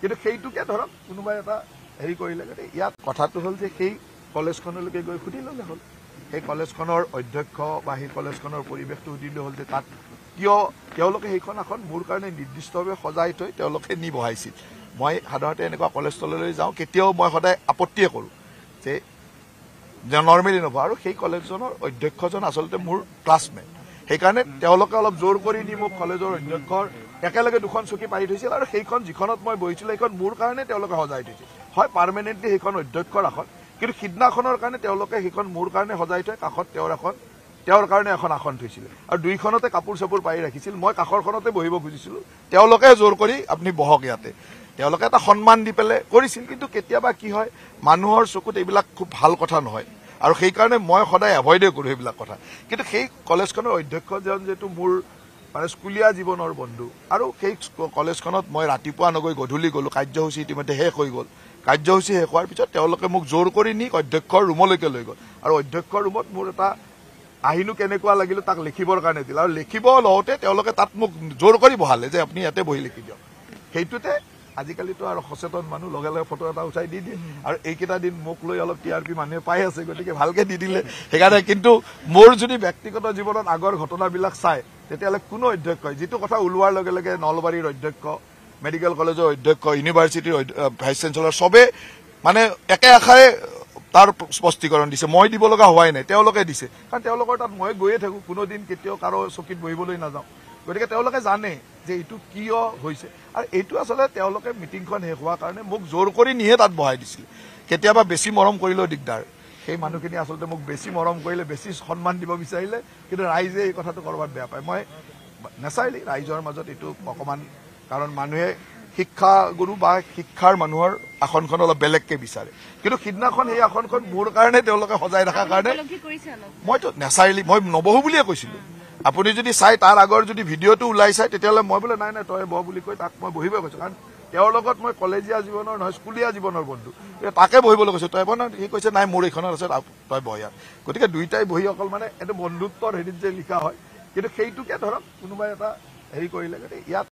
কিন্তু সেইটোকে ধৰক কোনোবাই এটা হেৰি কৰিলে ইয়াত কথাটো হ'ল যে সেই কলেজখনলৈকে গৈ সুধি ল'লে হ'ল সেই কলেজখনৰ অধ্যক্ষ বা সেই কলেজখনৰ পৰিৱেশটো সুধিলে হ'ল যে তাত কিয় তেওঁলোকে সেইখন আসন মোৰ কাৰণে নিৰ্দিষ্টভাৱে সজাই থৈ তেওঁলোকে নি বহাইছিল মই সাধাৰণতে এনেকুৱা কলেজ তললৈ যাওঁ কেতিয়াও মই সদায় আপত্তিয়ে কৰোঁ যে নৰ্মেলি নবহ আৰু সেই কলেজখনৰ অধ্যক্ষজন আচলতে মোৰ ক্লাছমেট সেইকাৰণে তেওঁলোকে অলপ জোৰ কৰি নি মোক কলেজৰ অধ্যক্ষৰ একেলগে দুখন চকী পাৰি থৈছিল আৰু সেইখন যিখনত মই বহিছিলোঁ সেইখন মোৰ কাৰণে তেওঁলোকে সজাই থৈছিল হয় পাৰ্মানেণ্টলি সেইখন অধ্যক্ষৰ আসন কিন্তু সিদিনাখনৰ কাৰণে তেওঁলোকে সেইখন মোৰ কাৰণে সজাই থৈ কাষত তেওঁৰ কাৰণে এখন আসন থৈছিল আৰু দুইখনতে কাপোৰ চাপোৰ পাৰি ৰাখিছিল মই কাষৰখনতে বহিব খুজিছিলোঁ তেওঁলোকে জোৰ কৰি আপুনি বহক ইয়াতে তেওঁলোকে এটা সন্মান দি পেলাই কৰিছিল কিন্তু কেতিয়াবা কি হয় মানুহৰ চকুত এইবিলাক খুব ভাল কথা নহয় আৰু সেইকাৰণে মই সদায় এভইডে কৰোঁ সেইবিলাক কথা কিন্তু সেই কলেজখনৰ অধ্যক্ষজন যেটো মোৰ মানে স্কুলীয়া জীৱনৰ বন্ধু আৰু সেই কলেজখনত মই ৰাতিপুৱা নগৈ গধূলি গ'লোঁ কাৰ্যসূচী ইতিমধ্যে শেষ হৈ গ'ল কাৰ্যসূচী শেষ হোৱাৰ পিছত তেওঁলোকে মোক জোৰ কৰি নি অধ্যক্ষৰ ৰুমলৈকে লৈ গ'ল আৰু অধ্যক্ষৰ ৰুমত মোৰ এটা আহিনো কেনেকুৱা লাগিল তাক লিখিবৰ কাৰণে দিলে আৰু লিখিব লওঁতে তেওঁলোকে তাত মোক জোৰ কৰি বহালে যে আপুনি ইয়াতে বহি লিখি দিয়ক সেইটোতে আজিকালিতো আৰু সচেতন মানুহ লগে লগে ফটো এটা উঠাই দি দিয়ে আৰু এইকেইটা দিন মোক লৈ অলপ TRP মানুহে পাই আছে গতিকে ভালকে দি দিলে সেইকাৰণে কিন্তু মোৰ যদি ব্যক্তিগত জীৱনত আগৰ ঘটনাবিলাক চাই তেতিয়াহ'লে কোনো অধ্যক্ষই যিটো কথা ওলোৱাৰ লগে লগে নলবাৰীৰ অধ্যক্ষ মেডিকেল কলেজৰ অধ্যক্ষ ইউনিভাৰ্চিটিৰ ভাইচ চেঞ্চেলৰ চবে মানে একে আশাৰে তাৰ স্পষ্টীকৰণ দিছে মই দিব লগা হোৱাই নাই তেওঁলোকে দিছে কাৰণ তেওঁলোকৰ তাত মই গৈয়ে থাকোঁ কোনোদিন কেতিয়াও কাৰো চকীত বহিবলৈ নাযাওঁ গতিকে তেওঁলোকে জানে যে এইটো কিয় হৈছে আৰু এইটো আচলতে তেওঁলোকে মিটিংখন শেষ হোৱাৰ কাৰণে মোক জোৰ কৰি নিহে তাত বহাই দিছিল কেতিয়াবা বেছি মৰম কৰিলেও দিগদাৰ সেই মানুহখিনি আচলতে মোক বেছি মৰম কৰিলে বেছি সন্মান দিব বিচাৰিলে কিন্তু ৰাইজে এই কথাটো কৰবাত বেয়া পায় মই নেচাৰেলি ৰাইজৰ মাজত এইটো অকণমান কাৰণ মানুহে শিক্ষাগুৰু বা শিক্ষাৰ মানুহৰ আসনখন অলপ বেলেগকে বিচাৰে কিন্তু সিদিনাখন সেই আসনখন মোৰ কাৰণে তেওঁলোকে সজাই ৰখাৰ কাৰণে মইতো নেচাৰেলি মই নবহো বুলিয়ে কৈছিলোঁ আপুনি যদি চাই তাৰ আগৰ যদি ভিডিঅ'টো ওলাই চাই তেতিয়াহ'লে মই বোলে নাই নাই তই বহ বুলি কৈ তাক মই বহিব কৈছোঁ কাৰণ তেওঁৰ লগত মই কলেজীয়া জীৱনৰ নহয় স্কুলীয়া জীৱনৰ বন্ধু তাকে বহিবলৈ কৈছোঁ তই বহ সি কৈছে নাই মোৰ এইখনত আছে তই বহ ইয়াত গতিকে দুইটাই বহি অকল মানে এইটো বন্ধুত্বৰ হেৰিত যে লিখা হয় কিন্তু সেইটোকে ধৰক কোনোবাই এটা হেৰি কৰিলে ইয়াত